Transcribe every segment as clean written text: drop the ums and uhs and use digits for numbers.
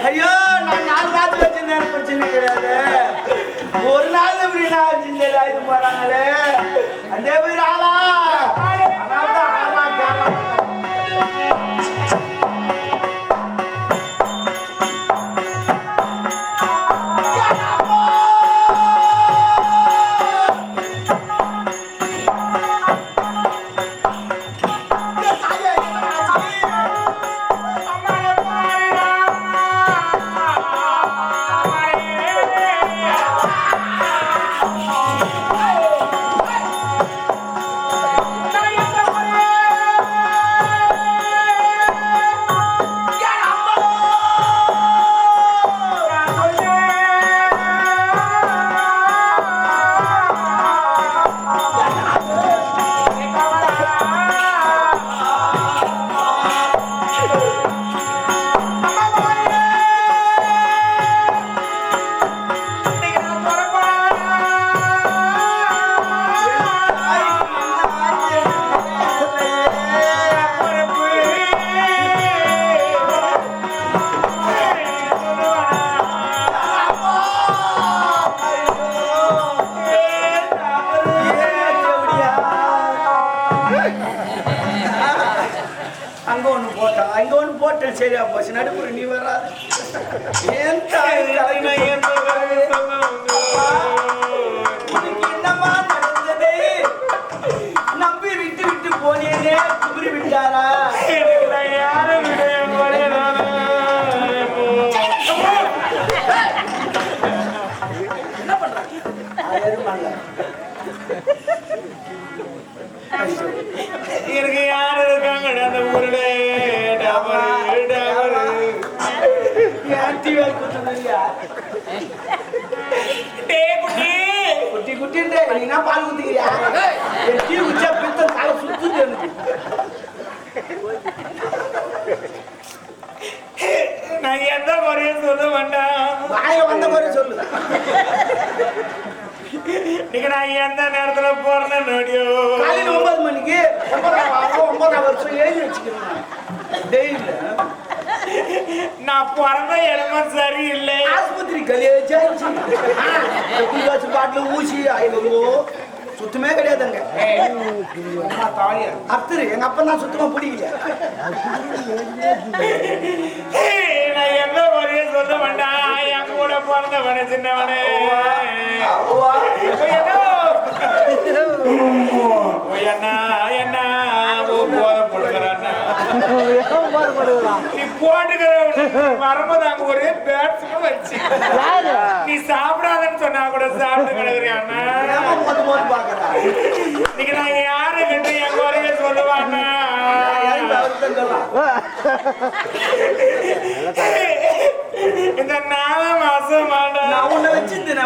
ஐயோ நான் 4 மாதம் வச்சிருந்தேன் பிரச்சனை கிடையாது ஒரு நாள் இப்படி நான் செஞ்சல இது போறாங்களே அதே மாதிரி ஆளா சரியா போச்சு நடுப்புற நீ வராது என்னமா நடந்தது நம்பி விட்டு விட்டு போனேனே குபுரி விட்டாரா யாரும் என்ன பண்றாங்க எனக்கு யாரு இருக்காங்க அந்த ஊருல குட்டி குட்டி நீங்க பால் ஊத்திக்கிறியா டீ குடிச்சா பித்த தலை சுத்துது நான் எந்த குறையும் சொல்ல வேண்டாம் வாயில வந்த குறையும் சொல்லு நீங்க நான் எந்த நேரத்துல போறேன்னு நோடியோ காலையில 9 மணிக்கு 9 வருஷம் எழுதி வச்சுக்கிறேன் டெய்லி நான் பிறந்த இடமா சரியில்லை ஆஸ்பத்திரி கலியாச்சு பாட்டுல ஊசி ஐயோ சுத்தமே கிடையாதுங்க அத்தரு எங்க அப்பா தான் சுத்தமா பிடிக்கல நான் எந்த வரைய சொல்ல வேண்டாம் என் கூட பிறந்தவனே சின்னவனே என்ன நீ போட்டுக்கிற வரும்போது அங்க ஒரே பேட்ஸ்மேன் வச்சு நீ சாப்பிடாதன்னு சொன்னா கூட சாப்பிட்டு கிடக்குறியாண்ணா நீங்க நான் யாரு கிட்ட என் குறைய சொல்லுவாண்ணா இந்த 4 மாசம் வச்சிருந்தேன்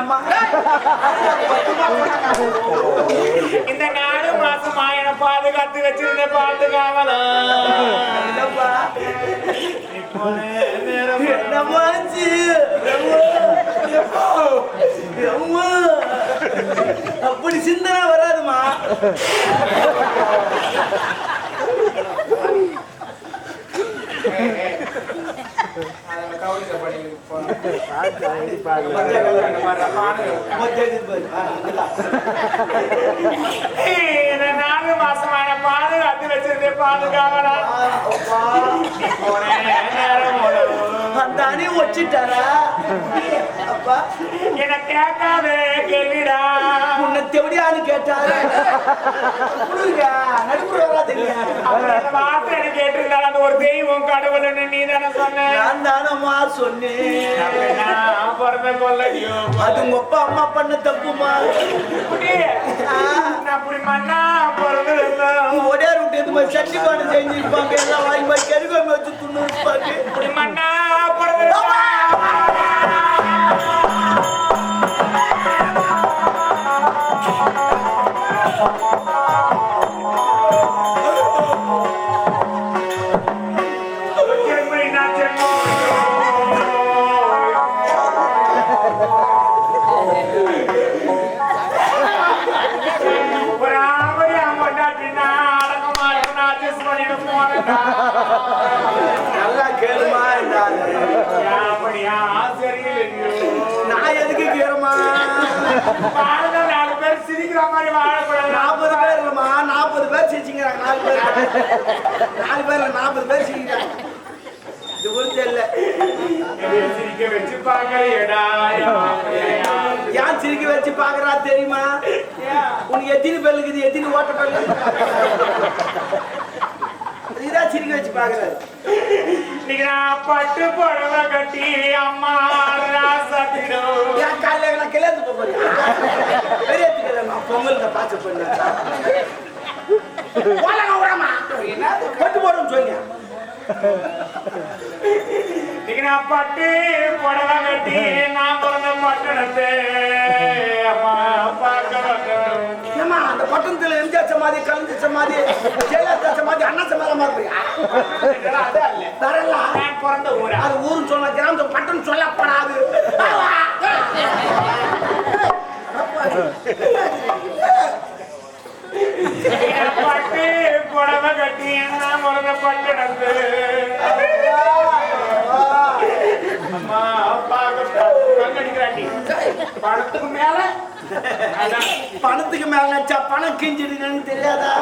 இந்த 4 மாசமா என்ன பாதுகாத்து வச்சிருந்த பாதுகாவலாம் அப்படி சிந்தனை வராதுமா மாசமான பாதுகாத்து வச்சிருந்தே பாதுகாவலா அந்த அணி வச்சுட்டாரா அப்பா என்ன கேட்காத கேள்விடா உன்னை தெவடியான்னு கேட்டாரு வார்த்தை எனக்கு கேட்டிருந்தாலும் அந்த ஒரு தெய்வம் கடவுள்னு நீ தானே சொன்ன நான் தானம்மா சொன்னேன் பிறந்த கொள்ளையோ அது உங்க அப்பா அம்மா பண்ண தப்புமா அப்படி மண்ணா பிறந்து ஒரே ரூட் எது மாதிரி சட்டி பாடு செஞ்சிருப்பாங்க எல்லாம் வாங்கி மாதிரி கருவேம் வச்சு துண்ணு இருப்பாங்க இப்படி மண்ணா பிறந்து நல்லா வாழ்ந்த 4 பேர் சிரிக்கிற மாதிரி வாழக்கூடாது. 40 பேர் இல்லம்மா, 40 பேர் சிரிச்சுங்கிறாங்க. 4 பேர் 40 பேர் சிரிக்கிறாங்க. இது குறித்து இல்ல சிரிக்க வச்சு பாக்கலையடா. ஏன் சிரிக்க வச்சு பாக்குறா தெரியுமா? உனக்கு எத்தனை பேர் இருக்குது, எத்தனை ஓட்ட பேர் இதுதான் சிரிக்க வச்சு பாக்குறாரு. இன்னைக்கு நான் பட்டு புடவை கட்டி அம்மா ராசாத்திடும். ஏன் காலையில நான் கிளந்து போறேன் பெரிய பொங்கலுக்கு பாத்து பண்ண பட்டு போடும் சொல்லுங்க. இன்னைக்கு நான் பட்டு புடவை கட்டி நான் பிறந்த பட்டணத்தை அம்மா பார்க்க வந்தேன். ஏமா அந்த பட்டணத்துல எம்ஜிஆர் சமாதி, கலைஞர் சமாதி, ஜெயலலிதா சமாதி, அண்ணா சமாதி மாதிரி வரலாம். நான் பிறந்த ஊர் அது ஊருன்னு சொன்ன கிராமம் பட்டணம் சொல்லப்படாது. பட்டு புடவை கட்டி நான் பிறந்த பட்டணத்தை அம்மா பார்க்க பணத்துக்கு மேல பணத்துக்கு மேல நினைச்சா பணம் கிஞ்சிடுன்னு தெரியாதா?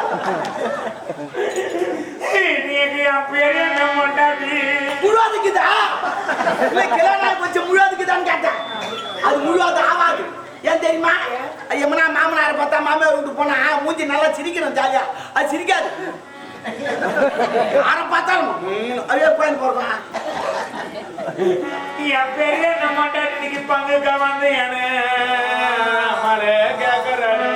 நீங்க என் பேரு என்ன மாட்டாடி முழுவாதுக்குதா இல்ல கிளா கொஞ்சம் முழுவாதுக்குதான்னு கேட்டேன். அது முழுவாது ஆகாது. ஏன் தெரியுமா? எம்மனா மாமனாரை பார்த்தா மாமியார் வீட்டு போனா மூஞ்சி நல்லா சிரிக்கணும் ஜாலியா. அது சிரிக்காது. யாரை பார்த்தாலும் அவையே போயின்னு போறான். என் பெரிய நம்ம இன்னைக்கு பங்குக்க வந்து கேக்குறாரு.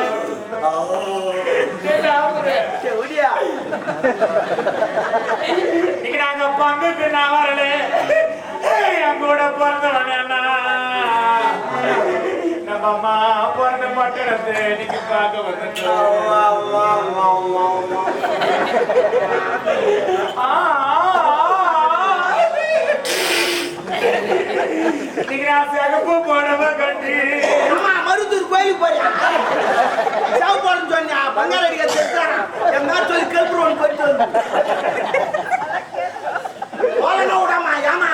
இன்னைக்கு நாங்க பங்குக்கு நான் வரல. என் கூட பிறந்தவனா நம்ம அம்மா பிறந்த பட்டணத்தை இன்னைக்கு பார்க்க வந்துட்டோம். சிகப்பு புடவை கட்டி மருத்தூர் கோயிலுக்கு போறியா? சாவு போடன்னு சொன்னியா? பங்காளி அடிக்க தெரிஞ்சான் என் மேல சொல்லி கருப்புருவன் போயிட்டு விடாமா ஏமா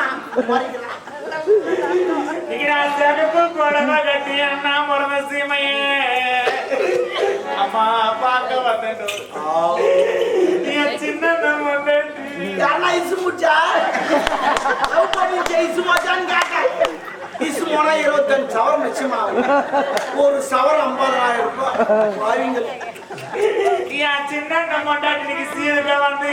சிகப்பு புடவை கட்டி அண்ணா பிறந்த சீமையே அம்மா பார்க்க வந்துட்டோம். சின்ன யாரா இசு முடிச்சா இசு மச்சான்னு கேட்ட. இசு போனா 25 சவரம் நிச்சயமாகும். ஒரு சவரம் 50,000 ரூபாய். என் சின்ன மொண்டாட்டி இன்னைக்கு சீருக்க வந்து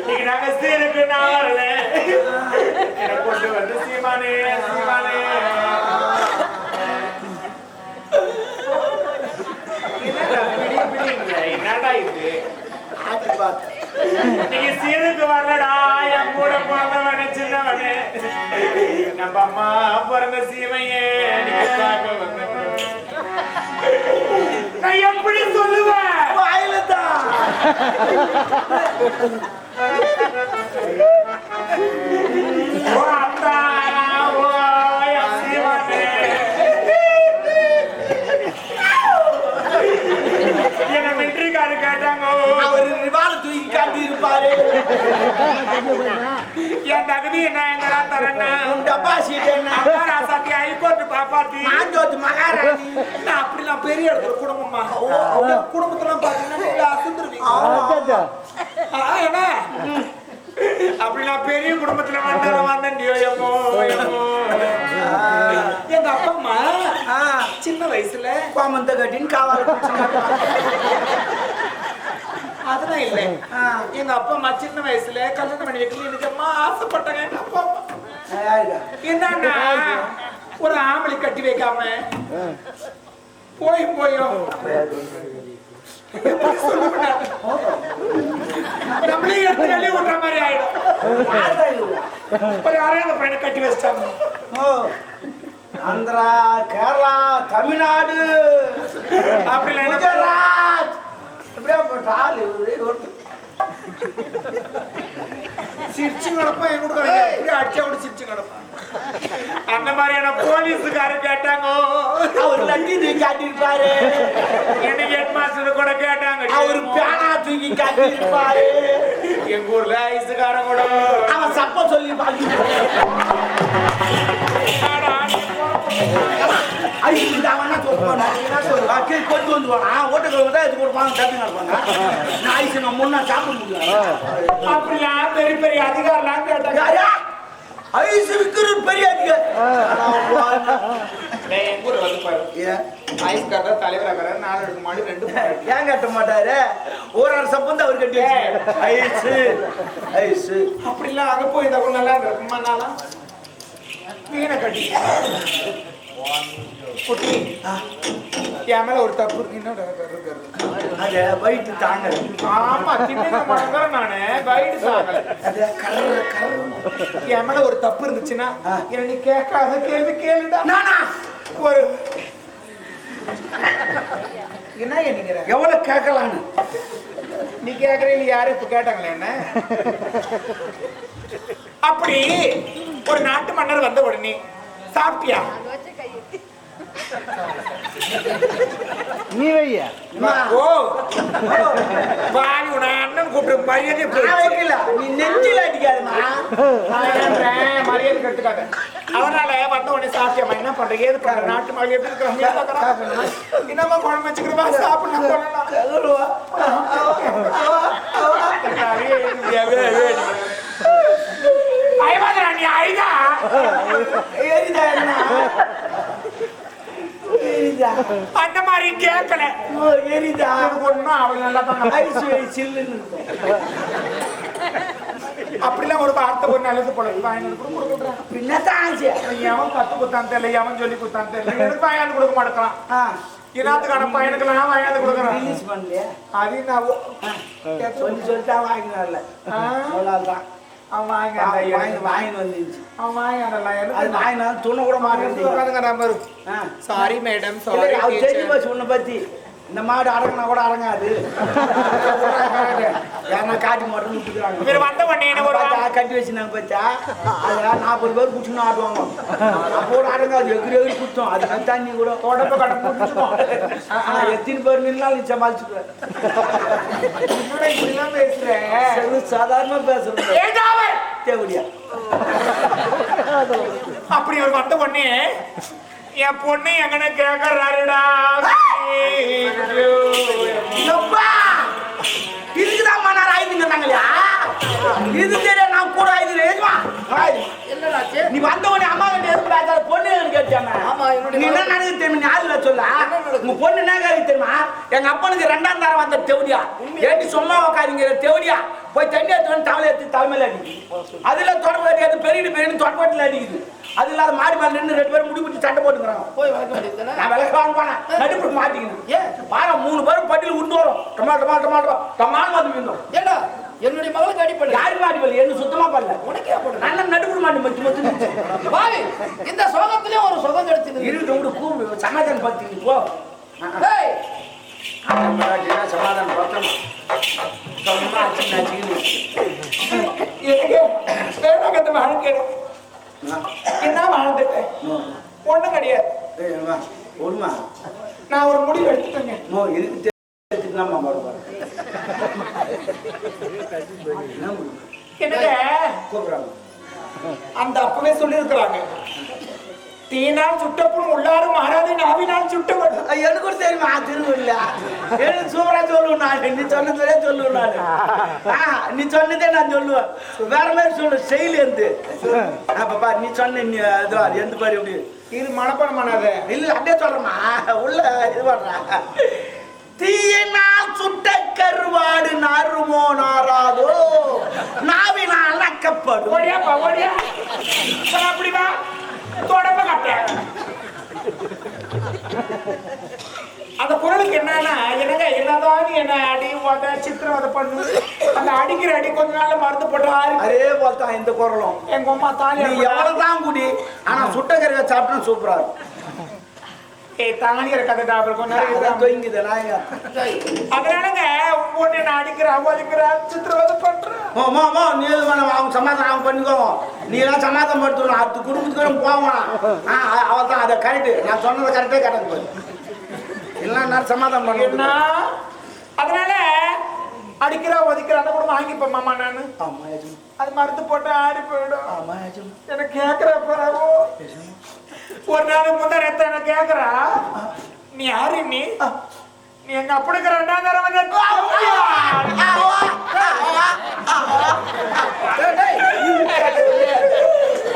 இன்னைக்கு நாங்க சீருக்கு நான் வரல. எனக்கு கொண்டு வந்து சீமானே சீமானே என்னடா இது? நீங்க சீருக்கு வரலடா. என் கூட பிறந்தவனே சின்னவனே நம்ம அம்மா பிறந்த சீமையே நான் எப்படி சொல்லுவேன்? வாயில்தான் என்ன மிலிட்டரிக்காரு கேட்டாங்க. அவர் ரிவால்வர் தூக்கி காட்டி இருப்பாரு. என் தகுதி என்ன என்னடா தரேன்னா டப்பா சீட் என்ன ராசாத்தி ஹைகோர்ட் பாப்பாத்தி மாஞ்சோத்து மகாராணி. நான் அப்படிலாம் பெரிய இடத்துல குடும்பமா குடும்பத்தெல்லாம் பாத்தீங்கன்னா அசுந்துருவீங்க. என்ன அப்படி நான் பெரிய குடும்பத்துல வந்தேன்டியோ. எங்க அப்பா அம்மா சின்ன வயசுல கோமந்த கட்டின்னு காவால அதெல்லாம் இல்லை. எங்க அப்பா அம்மா சின்ன வயசுல கல்யாணம் பண்ணி வைக்கல. எனக்கு அம்மா ஆசைப்பட்டாங்க. எங்க அப்பா அம்மா என்னன்னா ஒரு ஆம்பளை கட்டி வைக்காம போயும் நம்மளே எடுத்து வெளியே விடுற மாதிரி ஆயிடும். ஒரு அரையாத பையனை கட்டி வச்சிட்டாங்க. ஆந்திரா, கேரளா, தமிழ்நாடு, அப்படி குஜராத் சிரிச்சு கிடப்பா. என் கூட அடிச்சா கூட சிரிச்சு கிடப்பான். அந்த மாதிரியான போலீஸுக்காரு கேட்டாங்க. அவர் லட்டி தூக்கி காட்டியிருப்பாரு. என்ன ஹெட் மாஸ்டர் கூட கேட்டாங்க. அவர் பேனா தூக்கி காட்டியிருப்பாரு. எங்க ஊர்ல ஐஸுக்காரன் கூட அவன் சப்ப சொல்லி கொண்டு வந்துருவானா ஓட்டுக்கள் தான் எது கொடுப்பாங்க தப்பி நடப்பாங்க. நான் ஐஸ் நான் முன்னா சாப்பிட முடியும். அப்படிலாம் பெரிய பெரிய அதிகாரம் கேட்டாங்க. ஐஸ் விற்கிற பெரிய அதிகாரி எங்க ஊர் வந்து பாரு. ஐஸ்கார தலைவராக 4 மாடி 2 ஏன் கட்ட மாட்டாரு. ஒரு ஆள் சப்பந்து அவர் கட்டி ஐஸ் ஐஸ் அப்படிலாம் அங்க போய் இதை நல்லா இருக்குமா? நானும் மீனை கட்டி குட்டி என் மேல ஒரு தப்பு அத வயிற்று தாங்க. ஆமா தின்னு நானு வயிறு தாங்கல. என் மேல ஒரு தப்பு இருந்துச்சுன்னா என்ன நீ கேட்காத கேள்வி கேளுடா. நானா ஒரு என்ன நீங்க எவ்வளவு கேட்கலான்னு நீ கேட்கறீங்க. யாரும் இப்ப கேட்டாங்களே என்ன? அப்படி ஒரு நாட்டு மன்னர் வந்த உடனே சாப்பிட்டியா? நீ வையா ஓ வாய் உன அண்ணன் கூப்பிட்டு மரியாதை வைக்கல. நீ நெஞ்சில அடிக்காதுமா. மரியாதை கட்டுக்காத. அவனால வந்த உடனே சாப்பிட்டியம்மா என்ன பண்ற ஏது பண்ற நாட்டு மகள் எப்படி இருக்கிறாங்க என்னமா குழம்பு வச்சுக்கிறவா சாப்பிடணும் ஐவாதரா நீ ஐதா அந்த மாதிரி கேட்கல. எரிதா ஒண்ணும் அவள் நல்லா தான் ஐஸ் சில்லுன்னு அப்படிலாம் ஒரு வார்த்தை ஒரு நல்லது போல பின்னதான் அவன் கத்து குத்தான் தெரியல அவன் சொல்லி குத்தான் தெரியல எனக்கு வாயாந்து கொடுக்க மாட்டேங்கிறான். இனத்துக்கான பையனுக்கெல்லாம் வாயாந்து கொடுக்குறான். அது நான் சொல்லி சொல்லிட்டா வாங்கினார்ல தான் அவன் வாங்கி வந்துச்சு. அவன் வாங்க வாங்கினா துணை கூட மாட்டேன். Sorry madam sorry. அவர் தெரிஞ்சு போச்சு உன்னை பத்தி. இந்த மாடு அடங்கினா கூட அடங்காது. யாருன்னா காட்டி மாட்டோம்னு விட்டுக்கிறாங்க. வந்த உடனே கட்டி வச்சுனாங்க பார்த்தா அதுல 40 பேர் குடிச்சுன்னு ஆடுவாங்க. அப்போ அடங்காது எகிரி எகிரி குடிச்சோம். அது தண்ணி கூட உடம்பு கடை முடிச்சுக்கோம். எத்தனை பேர் நின்னாலும் நீ சமாளிச்சுக்குவேன். இப்படிலாம் பேசுறேன். சாதாரணமா பேசுறேன் தேவடியா. அப்படி ஒரு வந்த உடனே என் பொண்ணு எங்கன்னு கேக்குறாருடா. இதுக்குதான் மன்னார் ஆயுதுங்கிறாங்களா? இது தெரியா நான் கூட ஆயுது. நீ வந்த உடனே அம்மா கிட்ட பொண்ணு கேட்டாங்க. நீ என்ன நடக்குது தெரியுமா? நீ ஆளுல சொல்ல உங்க பொண்ணு என்ன காரியம் தெரியுமா? எங்க அப்பனுக்கு 2ஆம் தரம் வந்த தெவடியா ஏட்டி சும்மா உக்காதிங்கிற தெவடியா போய் தண்ணி எடுத்து தவளை எடுத்து தலைமையில அடிக்குது. அதுல தொடர்பு அடிக்காது பெரிய பெரிய தொடர்பாட்டில் அடிக்குது. அது இல்லாத மாடி மேல நின்று 2 பேரும் முடிப்பிட்டு சண்டை போட்டுக்கிறாங்க. போய் வளர்க்க வேண்டியது. நான் விளக்கான்னு போனேன் நடுப்புக்கு மாட்டிக்கணும். ஏன் பாரு 3 பேரும் பட்டியல் உண்டு வரும். டமாட்டோ டமாட்டோ டமால் மாதிரி மீண்டும். ஏண்டா என்னுடைய மகளுக்கு அடிப்படை யாருக்கு அடிப்படை என்ன சுத்தமா பண்ணல. உனக்கே போடு. நல்ல நடுப்புடு மாட்டி மச்சு மச்சு பாவி இந்த சோகத்திலே ஒரு சுகம் கிடைச்சது. இருக்கு உங்க கூ சமாதானம் பத்தி போ. ஏய் சமாதானம் பத்தமா சொன்னா வாழ்க்கை என்ன வாழ்ந்துட்டேன் ஒண்ணும் கிடையாது. ஒண்ணுமா நான் ஒரு முடிவு எடுத்துட்டேங்க. என்னங்க அந்த அப்பவே சொல்லி இருக்கிறாங்க தீனால் சுட்டப்பும் உள்ளாரும் மாறாது நாவினால் சுட்டவன். எனக்கு கூட தெரியுமா திருவிழா எனக்கு சூப்பரா சொல்லுவேன். நான் நீ சொன்னதே சொல்லுவேன். நான் நீ சொன்னதே நான் சொல்லுவேன். வேற மாதிரி சொல்லு செயல் எந்த அப்பா நீ சொன்ன நீ அது எந்த மாதிரி எப்படி இது மனப்பாடம் பண்ணாத. இல்ல அப்படியே சொல்றமா உள்ள இது பண்ற தீயினால் சுட்ட கருவாடு நாருமோ நாராதோ நாவினால் நக்கப்படும். ஓடியாப்பா ஓடியா அப்படிவா தொடப்ப காட்டேன். அந்த குரலுக்கு என்னன்னா என்னங்க என்னதான் என்ன அடி உத சித்திரவதை பண்ணு அந்த அடிக்கிற அடி கொஞ்ச நாள்ல மருந்து போட்டு அதே போல்தான் இந்த குரலும். எங்க அம்மா தாலி எவ்வளவுதான் குடி ஆனா சுட்ட கறிவை சாப்பிட்டா சூப்பரா இருக்கும். தானிக்கிற கதை டாபர் கொஞ்ச நேரம் அதான் இருக்காம. தொய்ங்குது நாயங்க. டேய், அதனாலங்க உன் பொண்ணு என்ன அடிக்கிறா அவதிக்கிறா சித்திரவதை பண்றேன். அம்மா நீ அவங்க சமாதானம் அவங்க பண்ணிக்கோ. நீ எல்லாம் சமாதானம் படுத்தணும். அடுத்த குடும்பத்துக்கு போவான். அவள் தான் அதை கரெக்டு. நான் சொன்னதை கரெக்டே கரெக்ட் போய் எல்லாம் நான் சமாதானம் என்ன பண்ண. அதனால அடிக்கிறா ஒதிக்கிறா அந்த கூட வாங்கிப்பேன் மாமா நானு. ஆமா யஜமா. அது மறுத்து போட்டு ஆடி போயிடும். ஆமா யஜமா. எனக்கு கேக்குற பிறகு ஒரு நாள் முதல் நேத்து என்ன கேக்குறா, நீ யாரு நீ எங்க அப்படிங்கிற ரெண்டாம் தடவை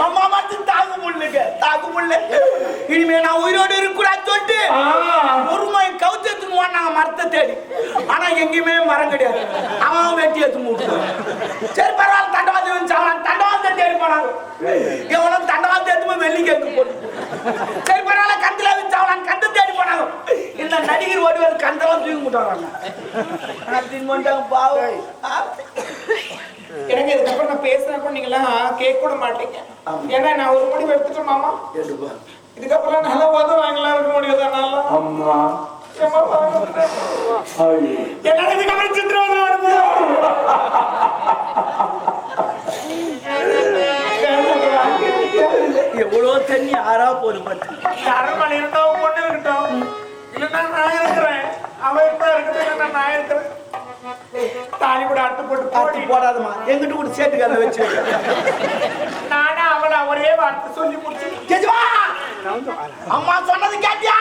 அம்மா மட்டும் தாக்கு முள்ளுங்க தாக்கு முள்ளு. இனிமே நான் உயிரோடு இருக்கிறான்னு சொல்லிட்டு ஒரு மணி கவுத்து எடுத்துன்னு ஓடினாங்க மரத்தை தேடி. ஆனா எங்கேயுமே மரம் கிடையாது. அவன் வெட்டி எடுத்து மூட்டு. சரி பரவாயில்ல தண்டவாளத்தை வந்து அவன் தண்டவாளத்தை தேடி போனாங்க. எவனும் தண்டவாளத்தை எடுத்து வெள்ளி கேட்க போட்டு. சரி பரவாயில்ல கந்தில வச்சு அவன் கந்தை தேடி போனாங்க. இந்த நடிகர் ஓடி வந்து கந்தெல்லாம் தூக்கி முட்டாங்க. அப்படின்னு பண்ணிட்டாங்க பாவம். எனக்கு இதுக்கப்புறம் நான் பேசுறப்ப நீங்க எல்லாம் கேட்க கூட மாட்டீங்க. ஏன்னா நான் ஒரு முடிவு எடுத்துட்டேன் மாமா. இதுக்கப்புறம் நல்லா உதவாங்கலாம் இருக்க முடியாது. அம்மா என்னால இதுக்கப்புறம் சித்திரவதை வருது. எவ்வளவு தண்ணி ஆறா போதும் பார்த்து. அரண்மனை இருந்தாவும் பொண்ணு இருக்கட்டும், இல்லைன்னா நான் இருக்கிறேன். அவன் இருந்தா இருக்குது, இல்லைன்னா நான் இருக்கிறேன். தாலி கூட அறுத்து போட்டு பார்த்து போடி. போடாதம்மா. எங்கிட்ட கூட சேட்டுக்காரல வச்சு நானே அவளை ஒரே வார்த்தை சொல்லி முடிச்சு கேஜுவா அம்மா சொன்னது கேட்டியா?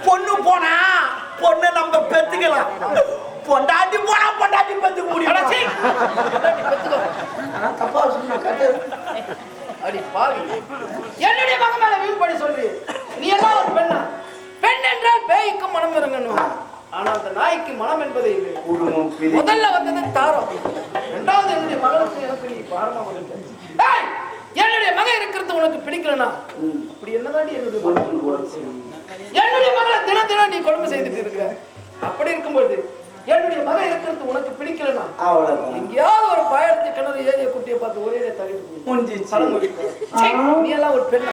பொண்ணு போனா பொண்ணு நம்ம பெத்துக்கலாம். பொண்டாட்டி போனா பொண்டாட்டி பெத்துக்க முடியும். பெத்துக்கோ. தப்பா சொன்ன கட்டு. அடி பாவி, என்னுடைய மகன் மேல வீண் பண்ணி சொல்லி நீ எல்லாம் ஒரு பெண்ணா? பெண் என்றால் பேய்க்கு மனம் இறங்கணும். ஆனா அந்த நாய்க்கு மனம் என்பதே இல்லை. முதல்ல வந்தது தாரம், இரண்டாவது என்னுடைய மகளுக்கு எனக்கு நீ பாரமா வந்து. டேய், என்னுடைய மகன் இருக்கிறது உனக்கு பிடிக்கலனா அப்படி என்னதான் என்னுடைய என்னுடைய மகளை தினம் தினம் நீ கொழும்பு செய்துட்டு இருக்க. அப்படி இருக்கும்போது என்னுடைய மகன் இருக்கிறது உனக்கு பிடிக்கலனா எங்கேயாவது ஒரு பாயத்து கிணறு ஏரிய குட்டியை பார்த்து ஒரே தள்ளி முடிஞ்சிச்சு. நீ எல்லாம் ஒரு பெண்.